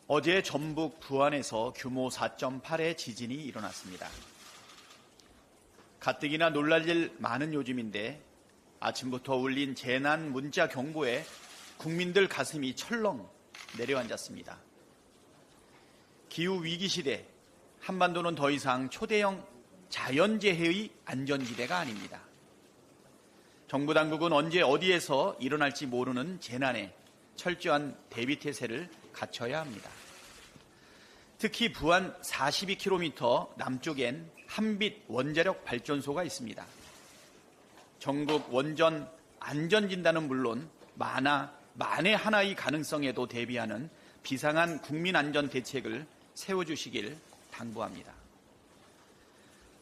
어제 전북 부안에서 규모 4.8의 지진이 일어났습니다. 가뜩이나 놀랄 일 많은 요즘인데 아침부터 울린 재난 문자 경보에 국민들 가슴이 철렁 내려앉았습니다. 기후위기 시대, 한반도는 더 이상 초대형 자연재해의 안전지대가 아닙니다. 정부 당국은 언제 어디에서 일어날지 모르는 재난에 철저한 대비태세를 갖춰야 합니다. 특히 부안 42km 남쪽엔 한빛 원자력 발전소가 있습니다. 전국 원전 안전진단은 물론 만에 하나의 가능성에도 대비하는 비상한 국민안전대책을 세워주시길 당부합니다.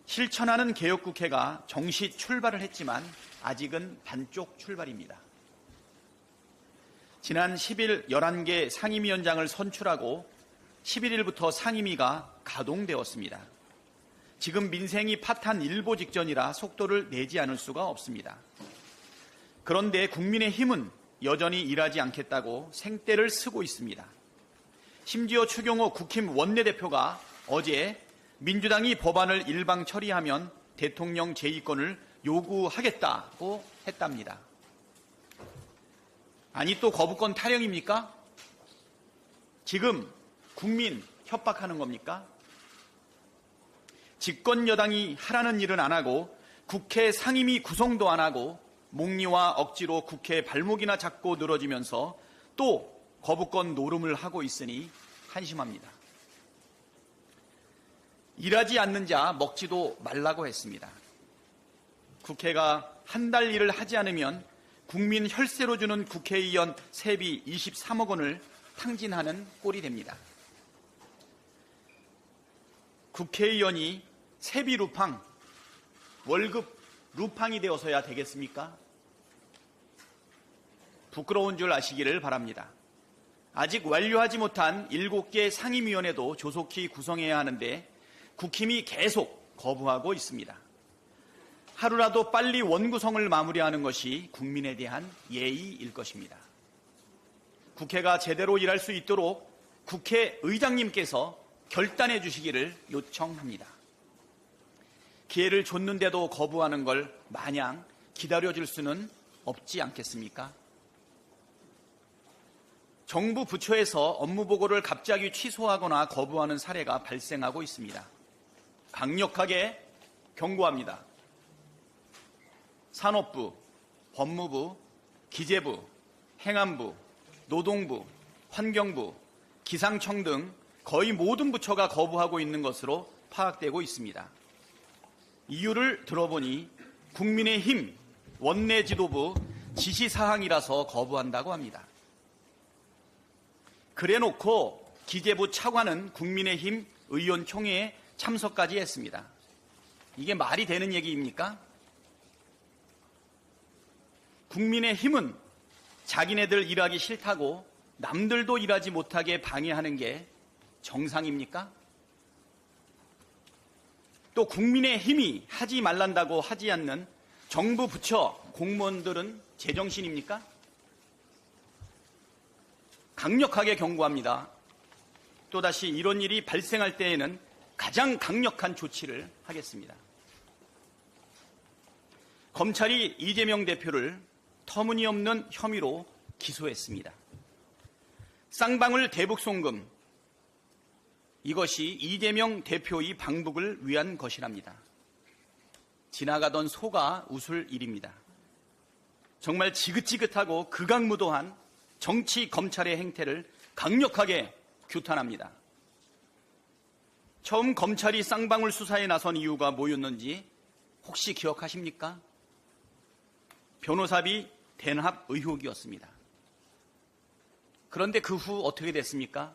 실천하는 개혁국회가 정시 출발을 했지만 아직은 반쪽 출발입니다. 지난 10일 11개 상임위원장을 선출하고 11일부터 상임위가 가동되었습니다. 지금 민생이 파탄 일보 직전이라 속도를 내지 않을 수가 없습니다. 그런데 국민의힘은 여전히 일하지 않겠다고 생떼를 쓰고 있습니다. 심지어 추경호 국힘 원내대표가 어제 민주당이 법안을 일방 처리하면 대통령 재임권을 요구하겠다고 했답니다. 아니 또 거부권 타령입니까? 지금 국민 협박하는 겁니까? 집권 여당이 하라는 일은 안 하고 국회 상임위 구성도 안 하고 목리와 억지로 국회 발목이나 잡고 늘어지면서 또 거부권 노름을 하고 있으니 한심합니다. 일하지 않는 자 먹지도 말라고 했습니다. 국회가 한 달 일을 하지 않으면 국민 혈세로 주는 국회의원 세비 23억 원을 탕진하는 꼴이 됩니다. 국회의원이 세비 루팡, 월급 루팡이 되어서야 되겠습니까? 부끄러운 줄 아시기를 바랍니다. 아직 완료하지 못한 7개 상임위원회도 조속히 구성해야 하는데 국힘이 계속 거부하고 있습니다. 하루라도 빨리 원구성을 마무리하는 것이 국민에 대한 예의일 것입니다. 국회가 제대로 일할 수 있도록 국회의장님께서 결단해 주시기를 요청합니다. 기회를 줬는데도 거부하는 걸 마냥 기다려줄 수는 없지 않겠습니까? 정부 부처에서 업무 보고를 갑자기 취소하거나 거부하는 사례가 발생하고 있습니다. 강력하게 경고합니다. 산업부, 법무부, 기재부, 행안부, 노동부, 환경부, 기상청 등 거의 모든 부처가 거부하고 있는 것으로 파악되고 있습니다. 이유를 들어보니 국민의힘 원내 지도부 지시사항이라서 거부한다고 합니다. 그래놓고 기재부 차관은 국민의힘 의원총회에 참석까지 했습니다. 이게 말이 되는 얘기입니까? 국민의힘은 자기네들 일하기 싫다고 남들도 일하지 못하게 방해하는 게 정상입니까? 또 국민의힘이 하지 말란다고 하지 않는 정부 부처 공무원들은 제정신입니까? 강력하게 경고합니다. 또다시 이런 일이 발생할 때에는 가장 강력한 조치를 하겠습니다. 검찰이 이재명 대표를 터무니없는 혐의로 기소했습니다. 쌍방울 대북송금, 이것이 이재명 대표의 방북을 위한 것이랍니다. 지나가던 소가 웃을 일입니다. 정말 지긋지긋하고 극악무도한 정치 검찰의 행태를 강력하게 규탄합니다. 처음 검찰이 쌍방울 수사에 나선 이유가 뭐였는지 혹시 기억하십니까? 변호사비 대납 의혹이었습니다. 그런데 그 후 어떻게 됐습니까?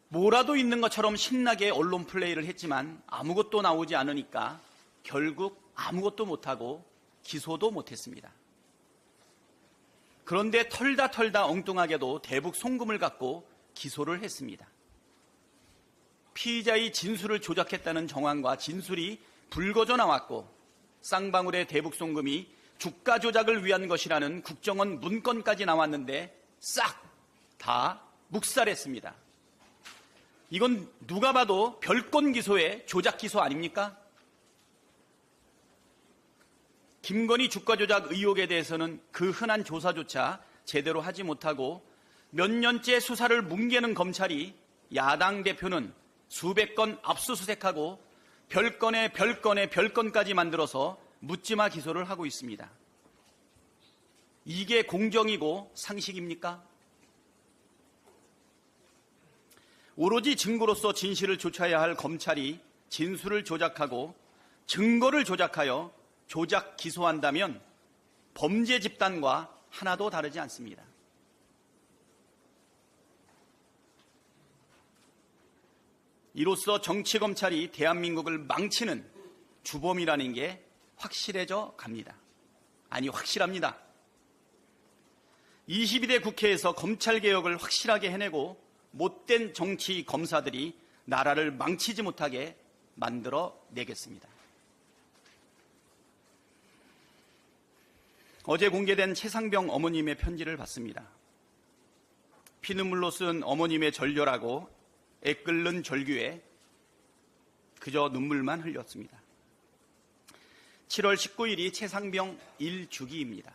뭐라도 있는 것처럼 신나게 언론 플레이를 했지만 아무것도 나오지 않으니까 결국 아무것도 못하고 기소도 못했습니다. 그런데 털다 엉뚱하게도 대북 송금을 갖고 기소를 했습니다. 피의자의 진술을 조작했다는 정황과 진술이 불거져 나왔고 쌍방울의 대북 송금이 주가 조작을 위한 것이라는 국정원 문건까지 나왔는데 싹 다 묵살했습니다. 이건 누가 봐도 별건 기소의 조작 기소 아닙니까? 김건희 주가 조작 의혹에 대해서는 그 흔한 조사조차 제대로 하지 못하고 몇 년째 수사를 뭉개는 검찰이 야당 대표는 수백 건 압수수색하고 별건에 별건에 별건까지 만들어서 묻지마 기소를 하고 있습니다. 이게 공정이고 상식입니까? 오로지 증거로서 진실을 조사해야 할 검찰이 진술을 조작하고 증거를 조작하여 조작 기소한다면 범죄 집단과 하나도 다르지 않습니다. 이로써 정치검찰이 대한민국을 망치는 주범이라는 게 확실해져 갑니다. 아니, 확실합니다. 22대 국회에서 검찰개혁을 확실하게 해내고 못된 정치 검사들이 나라를 망치지 못하게 만들어내겠습니다. 어제 공개된 최상병 어머님의 편지를 봤습니다. 피눈물로 쓴 어머님의 절절하고 애끓는 절규에 그저 눈물만 흘렸습니다. 7월 19일이 최상병 1주기입니다.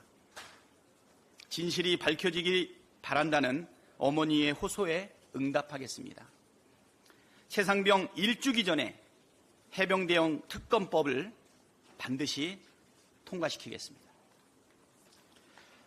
진실이 밝혀지기 바란다는 어머니의 호소에 응답하겠습니다. 최상병 1주기 전에 해병대형 특검법을 반드시 통과시키겠습니다.